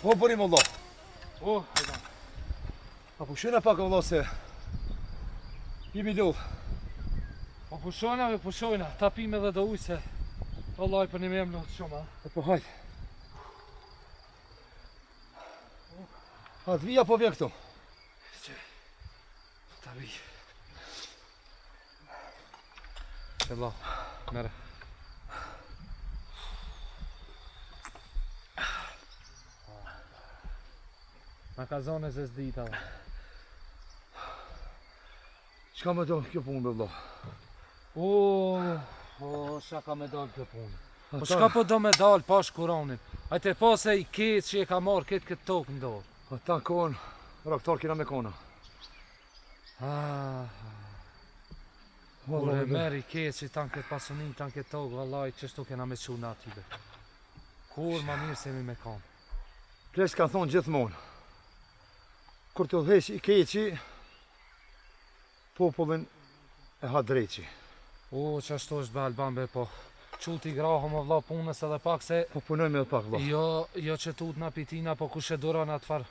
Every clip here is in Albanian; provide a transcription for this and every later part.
Po bërim Allah. O, hajdan. A pushojna pak Allah se jemi lodh. Po pushojna, ta pim edhe do ujë se Allah për një me më lodhë shumë, ha? Po hajt. A të vija po vjen këtu? Ta vi. Allah, mere. Ma ka zone se s'dita. Çka më do kjo punë Allah? O, shka me dal kjo punë. Po shka po do me dal pash Kur'anin? Ajte po se i keq që e ka marrë këtë tokë në dorë. Ata kohën, raktar kina me kona. Kur e merë i keq që tanë këtë pasunin, tanë këtë tokë, vallaj, qështu kena me quna atybe. Kur ma mirë se mi me kanë. Plesh ka thonë gjithmonë. Kur të dhesh i keqi, popullin e ha dreqi. O, qashtu është be Alban po. Qulti graho më vlla punës edhe pak se... Po punojme edhe pak vlla. Jo që tut na pitina, po kushe dura na të far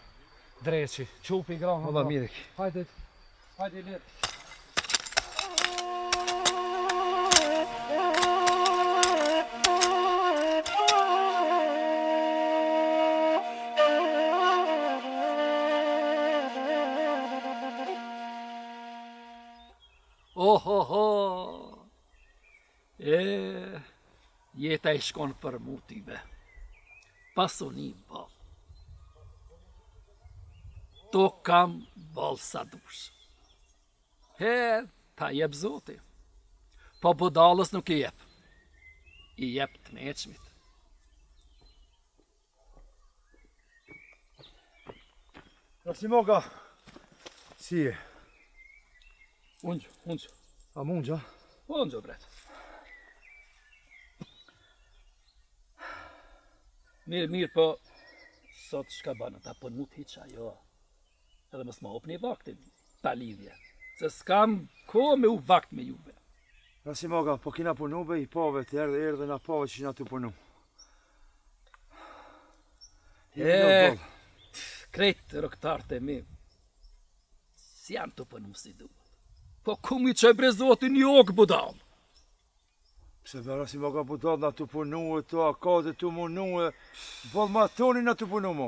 dreqi. Qupi graho valla mirë. Hajde lirë. Jeta I shkon për mutive. Pasuni ball. To kam ball sa dush. Ta jep Zoti. Po budallës nuk I jep. I jep të meqmit. Rasimoga, si e? Ungjë. A mungja? Ungjë, bret. Mirë, po sot shka banë, ta për mut hiqa, jo. Edhe mës ma opni vaktin, pa lidhje. Se s'kam ko me u vakt me juve. Rasimoga, po kina punu be I pove të erdhe na pove që kina të punu. Krejt rëktarët e mi, si janë të punu si duhet. Po ku mi që e brezotin jokë budal. Pse be Rasimoga budal na të punu e to akate të munu e bol ma toni na të punu mo.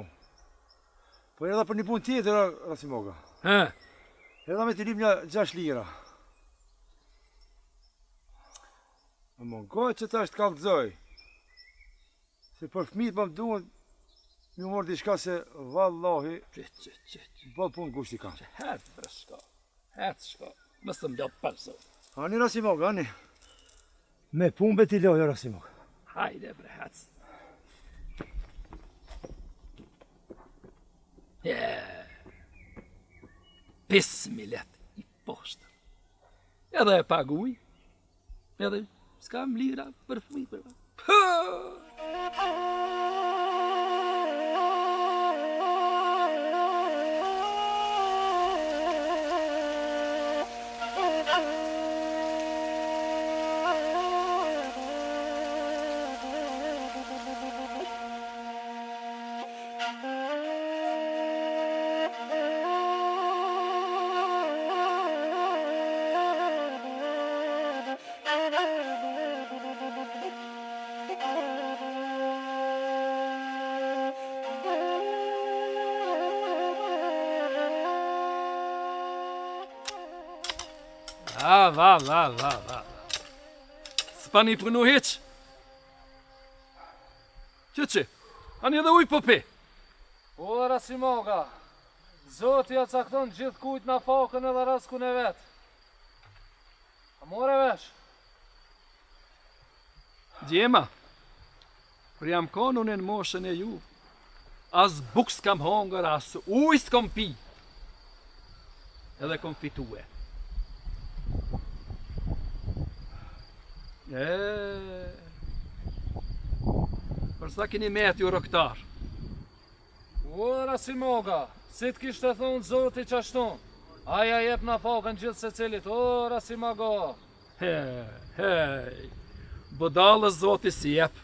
Po edhe për një pun tjetër, Rasimoga. Edhe me të lim një 6 lira. A mongoj që ta është kalëzoj. Se për fmit më duhet mi morë diçka se vallahi bol pun gushti kam. Hertë bre shka. Mësë më lopë për zot. Ani Rasimoga, ani. Me pun beti lojo Rasimoga. Hajde bre, hec. Pismilet I poshtë. Edhe e paguj. Edhe s'kam lira për fmi për Va. S'pa një punu hiq? Që? Ani edhe uj po pi? O, Rasimoga, Zoti ja cakton gjithë kujt na fakën edhe raskun e vetë. A more vesh? Djema, për jam konun e në moshën e ju, as buk s'kam hongër, as uj s'kom pi. Edhe kom fitue. Përsa keni met ju roktar? O, Rasimoga, si t'kishte thonë Zoti qashton, aja jep na fakën gjithë se cilit, o, Rasimoga. Hej, budalës Zoti si jep,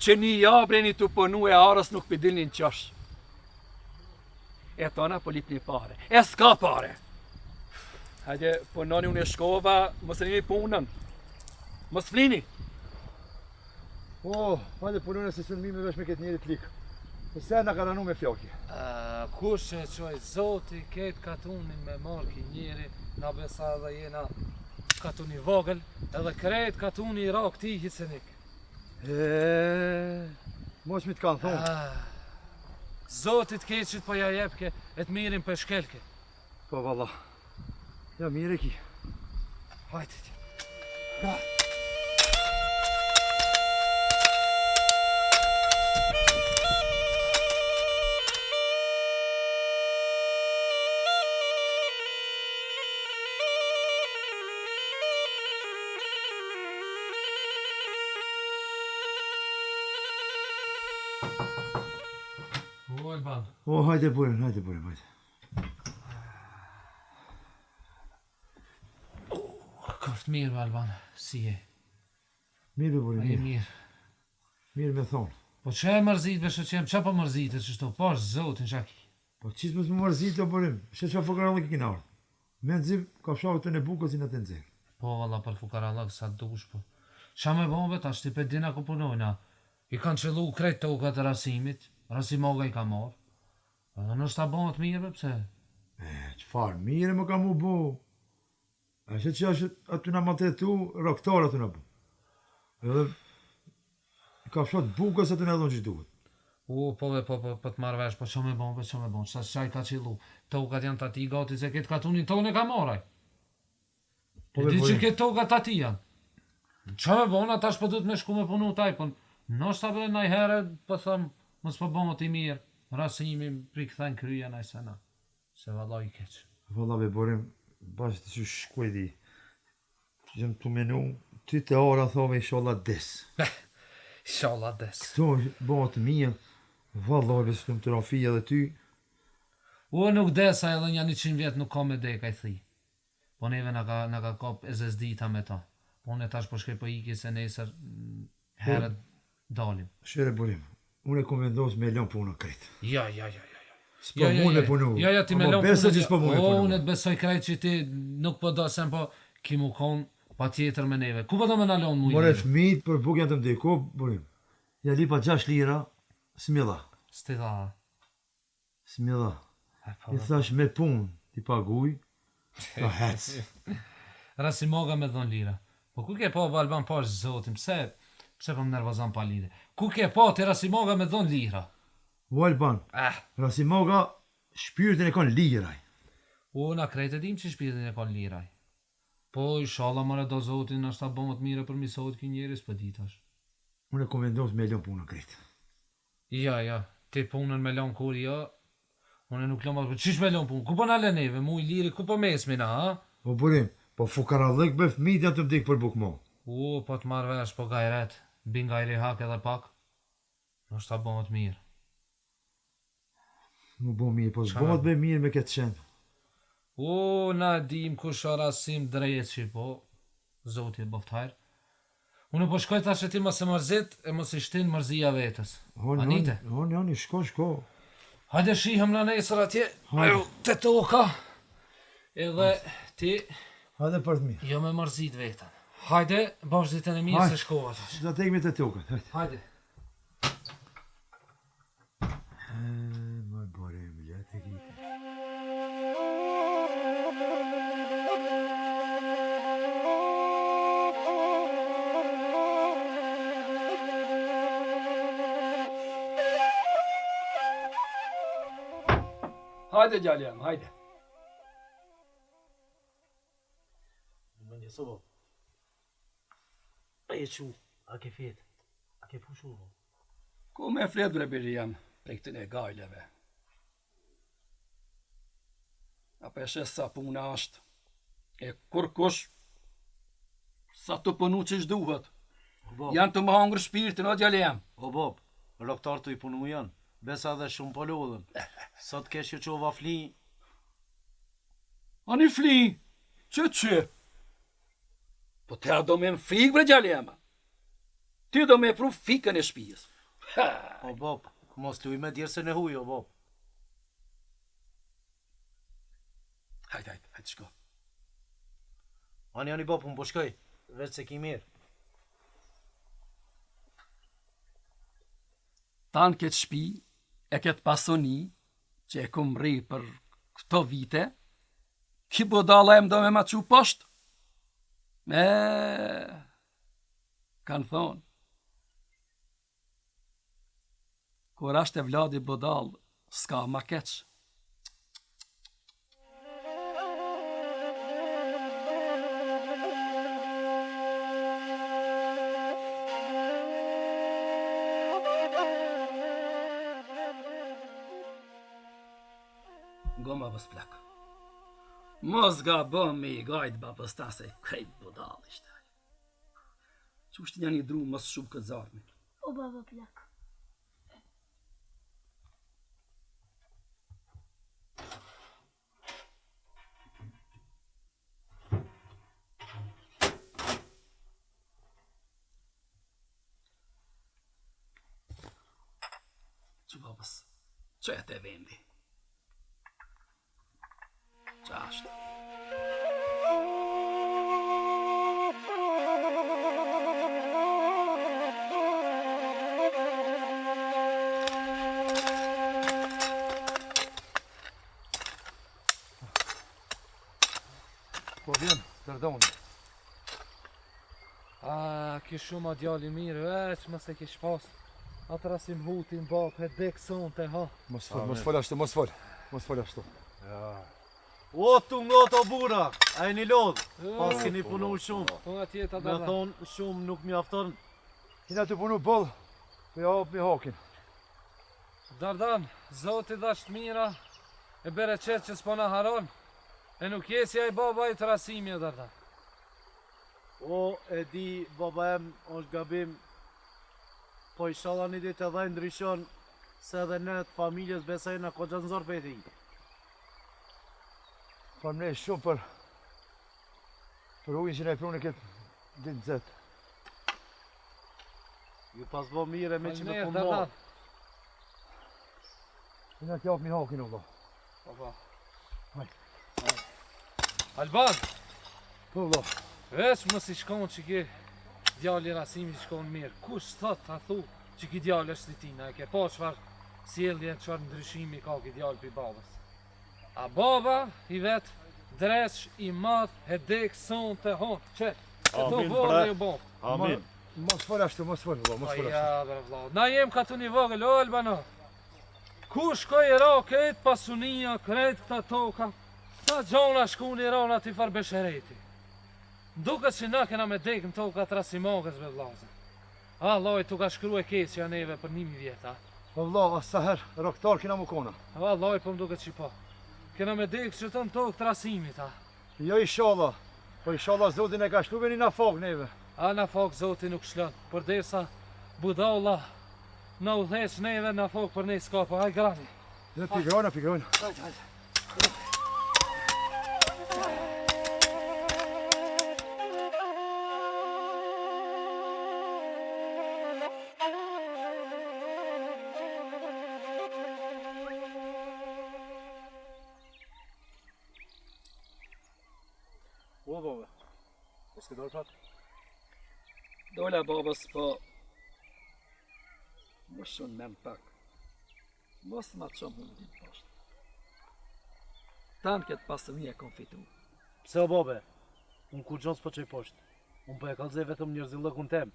që një jabreni të punu e arës nuk pëdilnin qash. E tona po lip një pare. E s'ka pare. Hajde, punoni unë e shkova, mos e një punën. Mos flini. Hajde punone se së në mime vesh me këtë njeri t'likë. Pëse nga ka ranu me flokje? Kush e qoj zoti ketë katunin me marki njeri, na besa edhe jena katuni vogël, edhe krejt katuni i ra këti hicenik. Mosh mi t'kanë thonë. Zotit keqit po ja jepke, e t'mirin për shkelke. Po valla. Ja mire ki. Hajtit. Alban. Hajde burim, hajde. Koftë mirë, Alban, si e? Mirë burim, A je mirë? Mirë me thonë. Po që e mërzit, besho që qa po mërzit e qështu? Po është zotin qaki. Po qisë mësë më mërzit o burim, shë që fukarallëk i kina ardhë. Me nëzim, ka fshavë të në bukës i në të nëzirë. Po valla për fukarallëk sa dush po. Qa me bombe ta shti për dina ku punojna. I kanë qëllu krejt të ukat e rasimit, rasimoga i ka marë. Edhe nështë ta bombe të mirë, pëse? Qëfar, mire më ka mu bu. A shë që është aty nga ma të tu, roktar aty nga bu. Edhe ka fshat bukës aty nga dhonë që duhet. Po të marrë vesh, po që me bombe, qësa qaj ka qëllu. Të ukat janë të ati gati se këtë katunin tonë e ka maraj. E di që këtë ukat të ati janë. Qa me bona, tash po du të me shku me punu taj, po nështë ta bre naj herë, po thëmë, mos po bombe t'i mirë. Rasimi pri këthen kryja naj sena. Se valla i keq. Valla be borim, bashkë të që shkuedi. Që jem të menu, ty të ora thove i sholla des. Inshallah des. Këto bëma të mija, valla besë të më të rafija dhe ty. Nuk desa edhe një 100 vjet nuk ka me deka i thi. Po neve na ka kop SSD-ta me ta. Po ne tash po shkej po iki se nesër herët dalim. Shere borim, unë e kom vendos me lën punën krejt. Ja. S'po mund me punu. Ja, ti me lën punën. Besë që s'po mund me punu. Unë të besoj krejt që ti nuk po do sem po ki mu kon pa tjetër me neve. Ku po do me na lën mu i? More fmit për buk janë të mdej, ko borim? Ja lipa 6 lira, s'milla. S'ti dha. S'milla. I thash me punë, ti paguj, ka hec. Rasimoga me dhon lira. Po ku ke po Alban po është zotim, pse po më nervozon pa lidhe. Ku ke po ti Rasimoga me dhon lira? O Alban, Rasimoga shpirtin e kon liraj. Na krejt e dim që shpirtin e kon liraj. Po inshallah mëre do zotin është ta bëmët mire për misot ki njeri s'pë ditash. Unë e kom vendos me lën punën krejt. Ja, ti punën me lën kur jo. Unë nuk lëm atë, qish me lën punë? Ku po na lë neve? Mu i liri, ku po mesmina, ha? O burim, po fukarallëk be fmit janë të mdik për buk mo. Po të marrë vesh, po gajret. Bin gajri hak edhe pak. Nështë ta bëmët mirë. Mu bo mirë, po s'bëmët be mirë me këtë shenë. Na dim kush o rasim drejqi, po. Zoti e boftajrë. Unë po shkoj tash e ti mos e mërzit, e mos i shtin mërzia vetës. Anite? Honi, shko. Hajde shihëm në nesër atje, të toka, edhe ti... Hajde për të mirë. Jo me mërzit vetën. Hajde, bash ditën e mirë se shkova tash. Da tekmi të tokat, hajde. Ma bore, bilet e ki. Hajde gjaljem, hajde. Më një sobo. A je qu, a ke fet, a ke pushu vo? Ku me flet bre Biriam, për këtën e gajleve. A peshe sa puna është, e kur kush, sa të punu që shduhet. Janë të më hangër shpirtin, o gjaljem. O Bob, roktar të i punu janë. Besa dhe shumë po lodhen. Sot kesh që qova fli. Ani fli, që? Po te a do me më fik, bre gjalema. Ty do me pru fikën e shpijës. O Bob, mos luj me djerë se në huj, o Bob. Hajde, shko. Ani bop, unë po shkoj, veç se ki mirë. Tanë këtë shpi, e këtë pasoni, që e kum rri për këto vite, ki budala e mdo me ma qu poshtë. Kanë thonë, kur ashtë e vladi budal, s'ka ma keqë. Goma bës plak. Mos ga bë me I gajt babës ta se krejt budal ishte. Qështë një një dru mos shumë këtë zarmi. O baba plak. Që babës, që e te vendi? Qashtë. Po vjen, dërdoni. Ki shumë a djali mirë, veç më se kish pas. Atëra si m'hutin bap, e dek sonte, ha. Mos fol ashtu, mos fol ashtu. O, tu ngota bura, a e një lodhë, pas keni punu shumë. Nga tjeta Me dada. thonë shumë nuk mjafton. Kina të punu boll, me hap me hakin. Dardan, zoti dasht mira, e bere qetë që s'po na haron. E nuk jesja I baba I të rasimi, Dardan. O, e di, baba em është gabim, po inshallah një ditë edhe ndryshon, se edhe ne të familjes besajna ko gjënë zorë për ti. Familje shumë për ujnë që ne prunë këtë ditë zetë. Ju pas bo mire me që me Falënderë, punë Dardan. Kina të hap me hakin, Allah. Baba. Alban, Po, Allah. veç më si shkon që ki djali rasimi shkon mirë. Kush thot, ta thu, që ki djali është I tina, e ke po qëfar sjellje, qëfar ndryshimi ka ki djali për babës. A baba I vetë, dreq I madh, e dek, son të hon, që, e to vore ju bo. Amin. Mos fol ashtu, mos fol, Allah, mos fol ashtu. Ja, bre vlau, na jem ka tu një vogël, o Albano. Ku shkoj e ra këtë pasunia, këtë këta toka, ta gjona shku një ra në ati far beshereti. Duket që na kena me dek në toka të rasimogës, bre vlazë. Alloj, tu ka shkru e keqja neve për 1000 vjeta. Po, Allah, as sa herë, roktar kina mu kona. Alloj, po më duket që po. Kena me dek që të në tokë të rasimit, ha. Jo, inshallah. Po, inshallah, Zotin e ka shtu veni na fag neve. A na fok Zoti nuk shlon, për derisa budalla na udheq neve na fok për ne s'ka, po haj grani. Ne pigrojnë. O, baba, mos ke dorë pak? Dola babës po më shumë me më pak. Mos ma qomë mundin poshtë. Tanë këtë pasëmi e kom fitu. Pse o babe, unë kur gjonë s'po qoj poshtë. Unë po e kalzej vetëm njërzillëkun tem.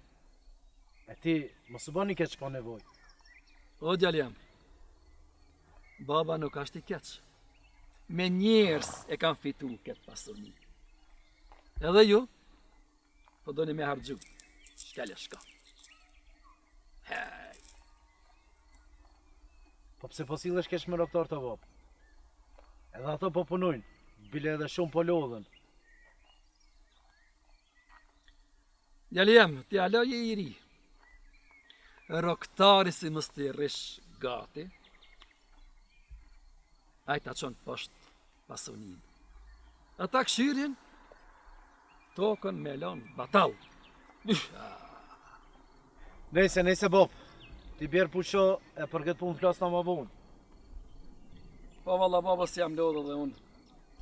E ti, mos u bani keq pa nevoj. O djali jam, baba nuk ashtë I keq. Me njerës e kam fitu këtë pasëmi. Edhe ju, po doni me hargju. Shkele shka. Hej. Po pse po sillesh keq me roktor të bab? Edhe ato po punojnë, bile edhe shumë po lodhen. Djali jam, t'ja loje I ri. Roktari si mës t'i rish gati. Ajta qonë poshtë pasunin. Ata këshyrin, tokën me lonë batal. Nejse bab, ti bjerë pusho e për këtë punë flas na ma vonë. Po valla babës jam lodhë dhe unë.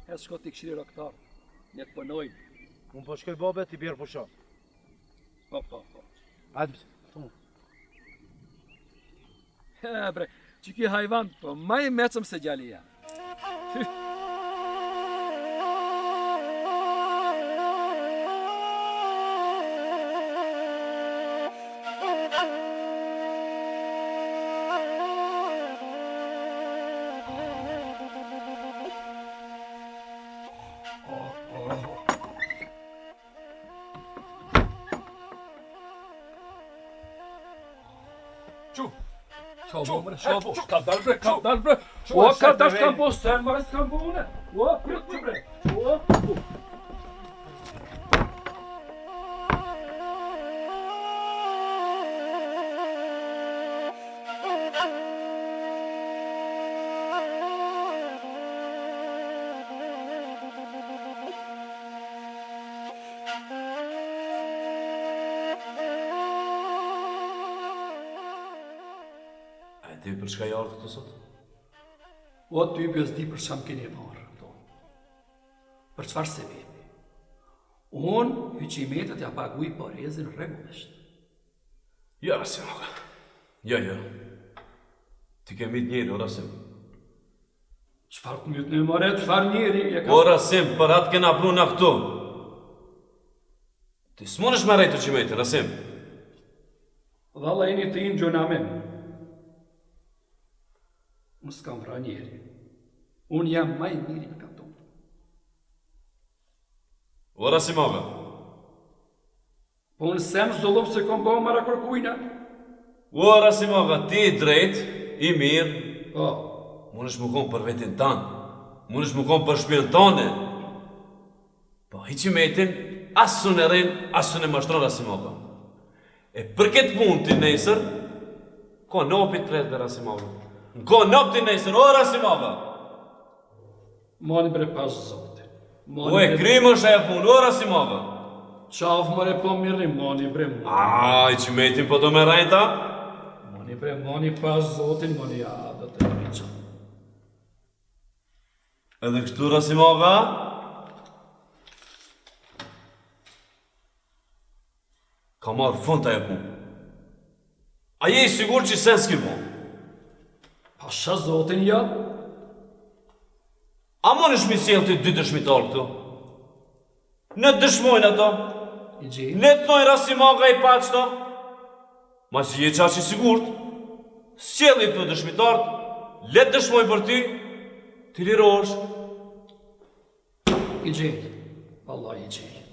Hes shko t'i këshiri roktar. Ne të punojmë. Unë po shkoj babe t'i bjerë pusha. Po. Hajde, thumë. Bre, që ki hajvan, po ma i mecëm se gjallia. Ka dal bre. O, ka dal s'kam po sen, ma s'kam po une. O, prit që bre. O. Ti për çka jarë këtu sot? O, ty bjës di për sham keni marë, to. Për qëfar se vepi. Unë, hyqimetet ja paguj porezin regullisht. Ja, Rasim, oka. Ja. Ti ke mit njeri, o Rasim. Qëfar të mytë në mëre, qëfar njeri e ka... O Rasim, për atë kena pruna këtu. Ti s'monesh me rejtë hyqimetin, Rasim. Dhe Allah e një të inë gjona men. Unë s'kam vra njeri. Unë jam maj njeri në kanton. O Rasim, oka. Po unë sem zullum se kom bëhë mara kërkujna. O Rasim, oka, ti i drejt, i mirë. Po. Munesh më konë për vetin tanë. Munesh më konë për shpjën tane. Po hyqimetin, asun e rinë, asun e mashtron, Rasim, oka. E për këtë punë ti nesër, ko nopit tret dhe Rasim, oka. Ko nop ti nesër, o Rasim, oka. Mani bre pas zotin. O e krimë është aja punë, o Rasim, oka. Qafë mëre po mirë, mani bre mani. A, hyqimetin po do me rajnë ta? Mani bre mani pas zotin, mani ja dhe të një qa. Edhe kështu, Rasim, oka? Ka marrë fund aja punë. A je i sigur që sen s'ki punë? Pasha zotin ja? A mon është mi sjellë të dy dëshmitar këtu? Në dëshmojnë ato? I gjinë? Ne të nojnë Rasim Aga i pa qëto? Ma si je qashi sigurt? Sjellë i këtu dëshmitarët, le të dëshmojnë për ty, ti lirosh. I gjinë. Allah i gjinë.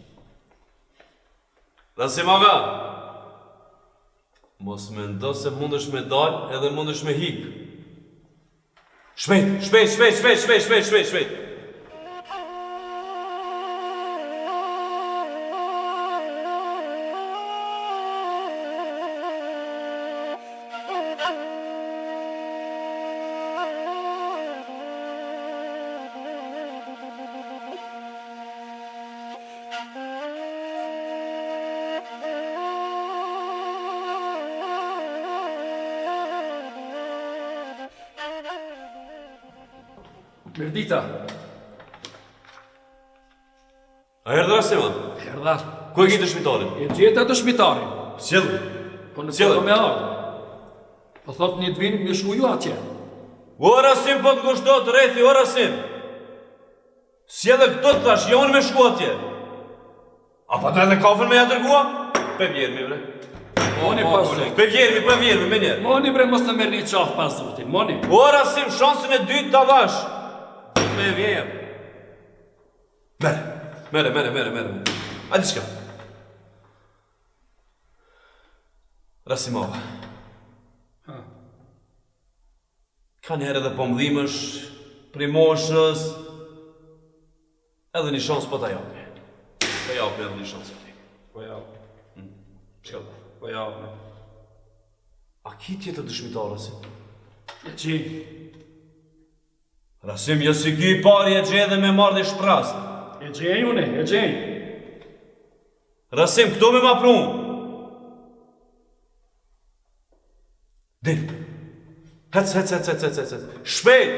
Rasim Aga, mos me ndo se mundesh me dal edhe mundesh me hik. Shpejt. Mirdita. A erdhë Rasima? Herdar. Ku e ki dëshmitarin? E gjeta dëshmitarin. Sjellë. Po në Sjellë. përdo me ardhë. Po thot një të vinë më shku ju atje. O Rasim po të ngushtot rethi, o Rasim. Sjellë këto të thash, jo unë me shku atje. A pa të edhe kafën me ja tërgua? Pe vjermi, bre. Moni pas zotin. Pe vjermi, me njerë. Moni bre mos të merë një qafë pas zotin. Moni. O Rasim, shansën e dytë të dhash. Me vjerë. Mere. A di shka? Rasimova. Ka njerë edhe po mdhimësh, primoshës, edhe një shansë po të japë. Po japë edhe një shansë të ti. Po ja. Shka dhe? Po ja. A ki tjetë dëshmitar, Rasim? E gjinë. Rasim, jo si ki pari e gjë dhe me marrë dhe shprast. E gjinë une, e gjinë. Rasim, këto me ma prunë. Del. Hec. Shpejt.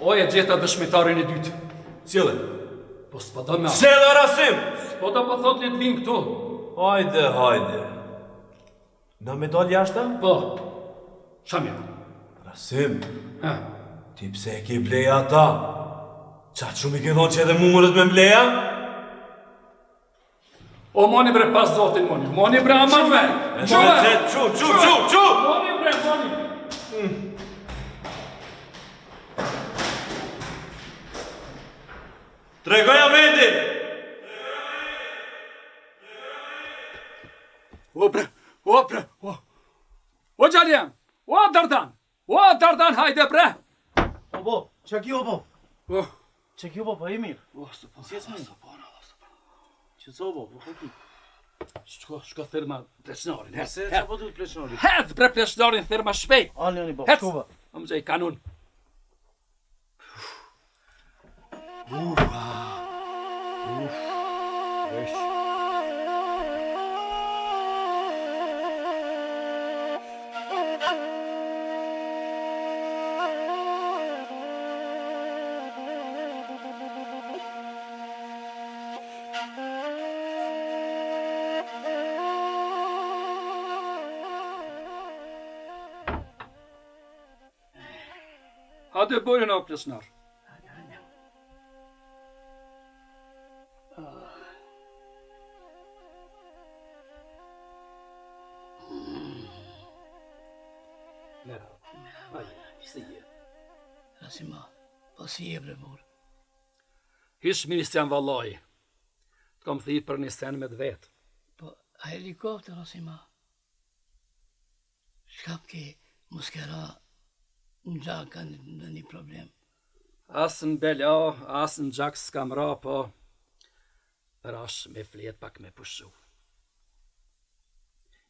O e gjeta dëshmitarin e dytë. Cile? Po s'po do me... Cile Rasim? S'po do po thot le të vinë këtu. Hajde. Na me dal jashta? Po. Shamir. Rasim, Ha. ti pse e ke bleja ata? Qatë shumë i ke thonë që edhe mu mërët me mbleja? O moni bre pas zotin moni. Moni bre aman me. Çu! Moni bre moni. Tregoja vendin! O bre. O Gjalian. O Dardan hajde bre. Obo, që ki obo? O. Që ki obo, pa i mirë? O stopon. Si esmi? Që co obo, po ki? Shko thirma pleçnarin. Se që po du të pleçnori? Hedh bre pleçnarin thirma shpejt. Ani bo, Hec. shkuva. Om gjej kanun. Hadi buyurun o pleçnar. Rasima, po si e bre mor. Hiç ministjan vallahi. Të kam thirr për një sen me të vet. Po a helikopter Rasima. Shkap ke muskera në gjak në një problem. As në bela, as në gjak s'kam ra, po rash me flet pak me pushu.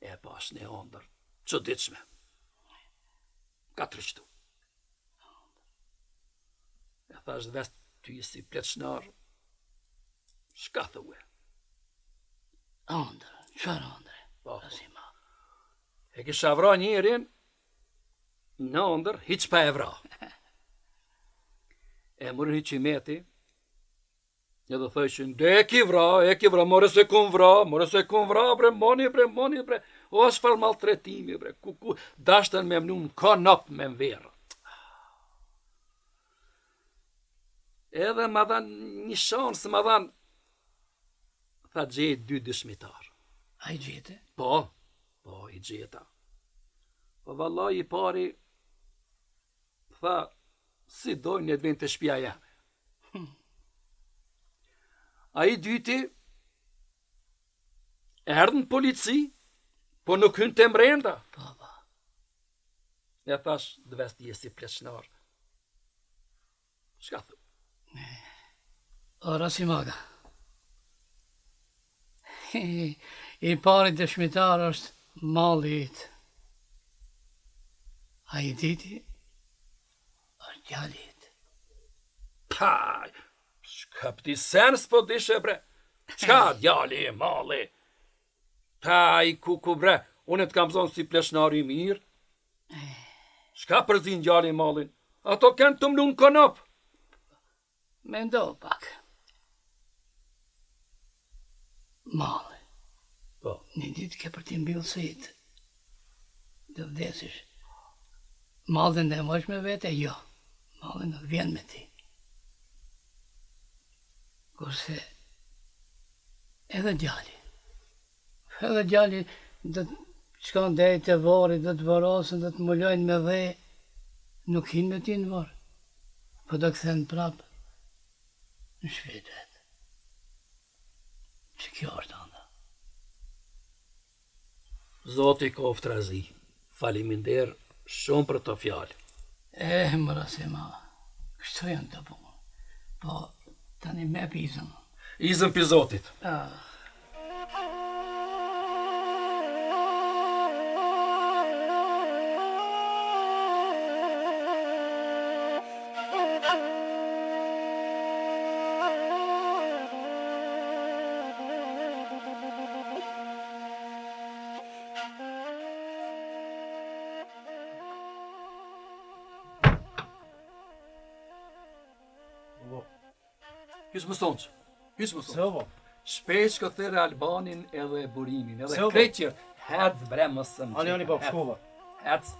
E pash një ondër, që ditshme. Ka të rështu. E thash dhe ty si pleçnar, shka thue? Ondër, qëra ondër, Po. Rasima. E kisha vra njërin, në ondër, hiq pa e vra. E mërën hiqimeti, edhe thëshin, e ki vra, more se kun vra, bre, moni, o është fal maltretimi, bre, ku, dashtën me mnu në kanap me mverë. Edhe ma dhan një shansë, ma dhan, tha gjejt 2 dëshmitar. A i gjete? Po, i gjeta. Po vallaj i pari, tha, si dojnë një të vinë të shpia jame. A i dyti, erdhën polici, po nuk hynë të mrenda. Po. E thash, dëves t'je si pleçnar. Shka thë? O Rasimaga. I pari dëshmitar është malli it. A i diti është gjallit. Paj, shka pëti sen s'po dishe bre. Qka djali e mali? Paj, ku bre, unë të kam zonë si pleçnari mirë. Shka përzin djali e malin? Ato kënë të mlu në konop. Me ndo pak. Malli. Po. Një ditë ke për ti mbilë sit. Dhe vdesish. Mallin dhe mosh me vete, jo. Mallin nuk vjen me ti. Kurse edhe djali dhe të shkon deri te varri, dhe të varosën, dhe të mulojnë me dhe, nuk hin me ti në varr. Po do kthen prap në shpirët vetë. Që kjo është anda. Zoti koft razi. Faliminder shumë për të fjalë. Më Rasima, kështu janë të punë. Po, tani me pizën. Izën për Zotit. Hyç më sonç. Hyç më sonç. Se o, Shpesh këthere Albanin edhe Burimin, edhe Se o, kreqër. Hec bre mësëm. Ani bab, shkova. Hec.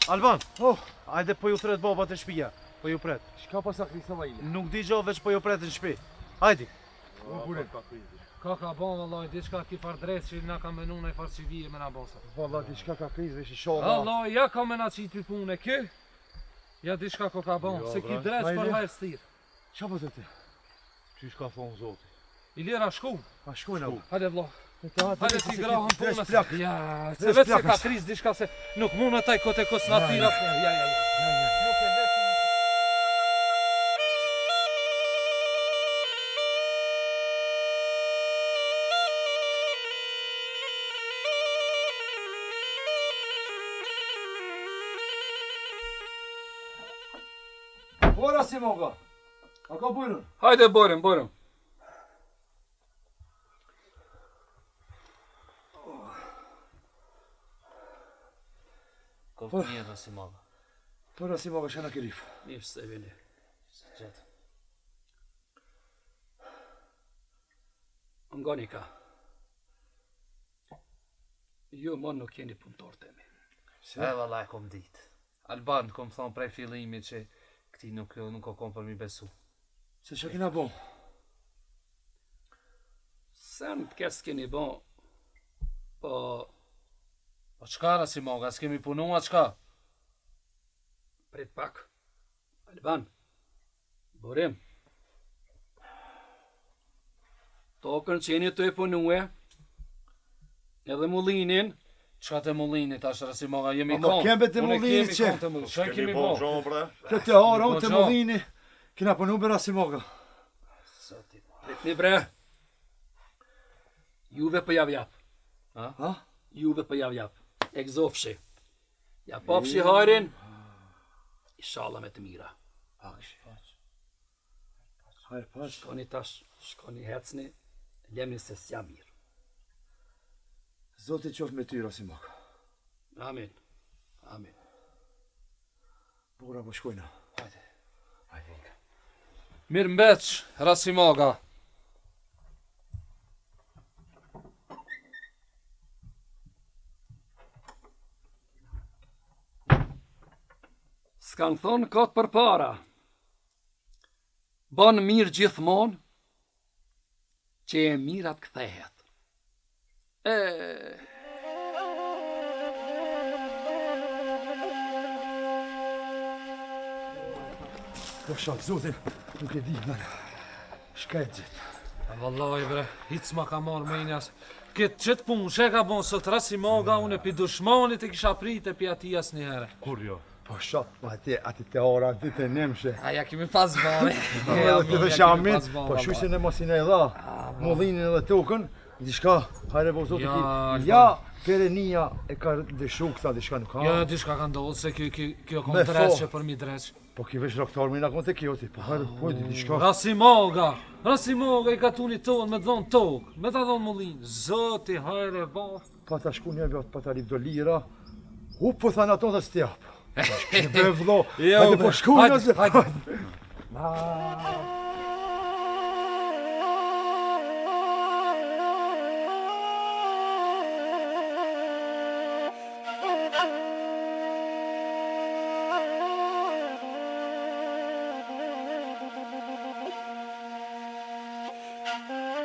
Alban, oh, hajde po ju thret baba të shtëpia, po ju pret. Shka pa sakrisë vajle? Nuk di gjo veç po ju pret në shtëpi. Hajde. Ka bon vallaj, diçka ki far drejt që na ka menu në far civile me na bosa. Valla, diçka ka krizë, vesh i shola. Allah, ja ka me na qitë për punë, kë? Ja diçka ka bon, se ki drejt për hajrë stirë. Qa po të ti? Qysh ka thonë zoti? I lira shku. A shkojnë apo? Hajde vlla. Hajde Hajde ti grahën punës. plak. Ja, se Vesh vetë se plak ka është. krizë diçka se nuk mund taj kote kos natyra. Ja. Nuk e letë. Ora si moga. A ka bujrën? Hajde Bojrëm. Kopë një rësi maga. Ora si moga shana kirif. Mirë se vini. Gjetë. Ngonika. Ju mon nuk jeni punëtor temi. E vallaj kom ditë. Alban kom thonë prej fillimit që këti nuk o kom për mi besu. Se që kina bon? Sen të kes keni bon, po Po qka rësi maga, s'kemi punua qka? prit pak. Alban, Burim. Tokën që jeni të e punue, edhe mullinin, Qka të mullinit ashtë rësi maga, jemi Amo konë. kembe të mullinit që. Qa kemi bo? Këtë hara unë të mullini. Kina punu bera si moga. pritni bre. Juve për javjap. Ha? Juve për javjap. Egzofshi. Ja popshi hajrin, inshallah me të mira. Hajrë pash. Shkoni tash, shkoni hecni, lemni se s'ja mirë. Zoti qof me ty, rasi moga. Amin. Amin. Bura po shkojna. Mirë mbeq, rësi maga. S'kan thonë kot për para. Bon mirë gjithmonë, që e mirat kthehet. Po shak, zotin, nuk e di, nana. Shka e gjithë. Vallaj bre, hic ma ka marrë menjas. Këtë qëtë punë, që ka bon sot rësi maga, unë e pi dushmanit e kisha prit e pi ati as një herë. Kur jo? Po shak, po ati te ora, ati te nemshe. Aja kemi pas bale. Të dhe shamin, po shusin e mosin e dha. Mullinin edhe tokën, diçka, hajre po zotin ki. Ja, perenia e ka dëshu këta, diçka nuk ka. Ja, diçka ka ndodhë, se kjo kom Me dreqe fo. për mi dreqe. Po ki vesh doktor mina kon te kjo ti, po hajre po di diçka. Rësi maga i ka tuni tonë me dhonë tokë, me ta dhonë mullinë. Zoti, hajre, baf. Pa ta shku një vjot, pa ta lip do lira. U po thanë ato dhe s'tjap. Be vlo, hajde po shku një zë. Thank you.